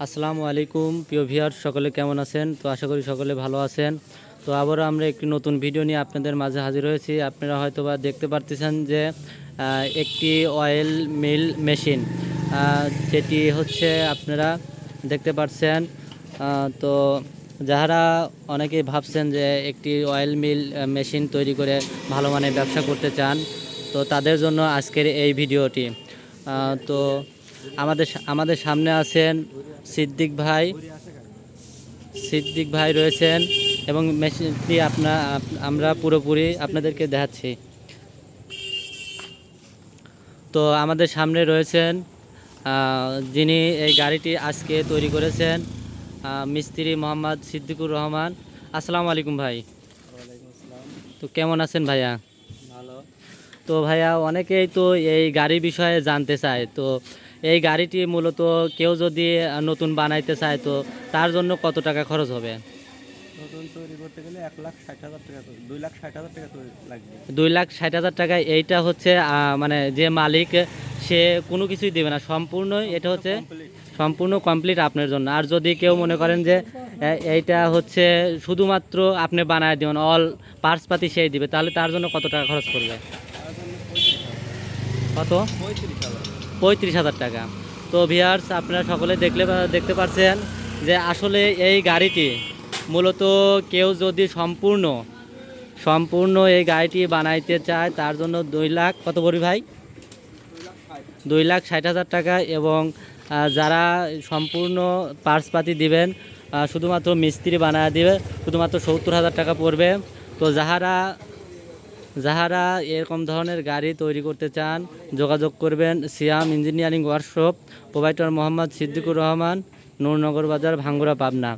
আসসালামু আলাইকুম প্রিয় ভিউয়ার, সকলে কেমন আছেন? তো আশা করি সকলে ভালো আছেন। তো আবারও আমরা একটি নতুন ভিডিও নিয়ে আপনাদের মাঝে হাজির হয়েছি। আপনারা হয়তোবা দেখতে পারতেছেন যে একটি অয়েল মিল মেশিন, যেটি হচ্ছে আপনারা দেখতে পাচ্ছেন। তো যারা অনেকেই ভাবছেন যে একটি অয়েল মিল মেশিন তৈরি করে ভালো মানের ব্যবসা করতে চান, তো তাদের জন্য আজকের এই ভিডিওটি। তো আমাদের সামনে আছেন সিদ্দিক ভাই রয়েছেন এবং মেশিনটি আমরা পুরোপুরি আপনাদেরকে দেখাচ্ছি। তো আমাদের সামনে রয়েছেন যিনি এই গাড়িটি আজকে তৈরি করেছেন, মিস্ত্রি মোহাম্মদ সিদ্দিকুর রহমান। আসসালামু আলাইকুম ভাই। ওয়ালাইকুম আসসালাম। তো কেমন আছেন ভাইয়া? ভালো। তো ভাইয়া, অনেকেই তো এই গাড়ির বিষয়ে জানতে চায়। তো এই গাড়িটি মূলত কেউ যদি নতুন বানাইতে চায়, তো তার জন্য কত টাকা খরচ হবে? নতুন তৈরি করতে গেলে 1,60,000 টাকা, 2,60,000 টাকা লাগবে। 2,60,000 টাকায় এইটা হচ্ছে মানে যে মালিক, সে কোনো কিছুই দেবে না, সম্পূর্ণ এটা হচ্ছে কমপ্লিট। সম্পূর্ণ কমপ্লিট আপনার জন্য। আর যদি কেউ মনে করেন যে এইটা হচ্ছে শুধুমাত্র আপনি বানায় দেবেন, অল পার্টসপাতি সেই দিবে, তাহলে তার জন্য কত টাকা খরচ করবে? তার জন্য 35,000। কত? 35,000। 35,000 টাকা। তো ভিউয়ার্স, আপনারা সকলে দেখতে পাচ্ছেন যে আসলে এই গাড়িটি মূলত কেউ যদি সম্পূর্ণ এই গাড়িটি বানাইতে চায়, তার জন্য 2 লাখ কত বড়ি ভাই? 2,60,000 টাকা। এবং যারা সম্পূর্ণ পার্টসপাতি দিবেন, শুধুমাত্র মিস্ত্রি বানায় দিবে, শুধুমাত্র 70,000 টাকা পড়বে। তো যাহারা এরকম ধরনের গাড়ি তৈরি করতে চান, যোগাযোগ করবেন Siam engineering workshop, provider Mohammad Siddiqur Rahman, Nurnagar বাজার, ভাঙ্গুড়া, পাবনা।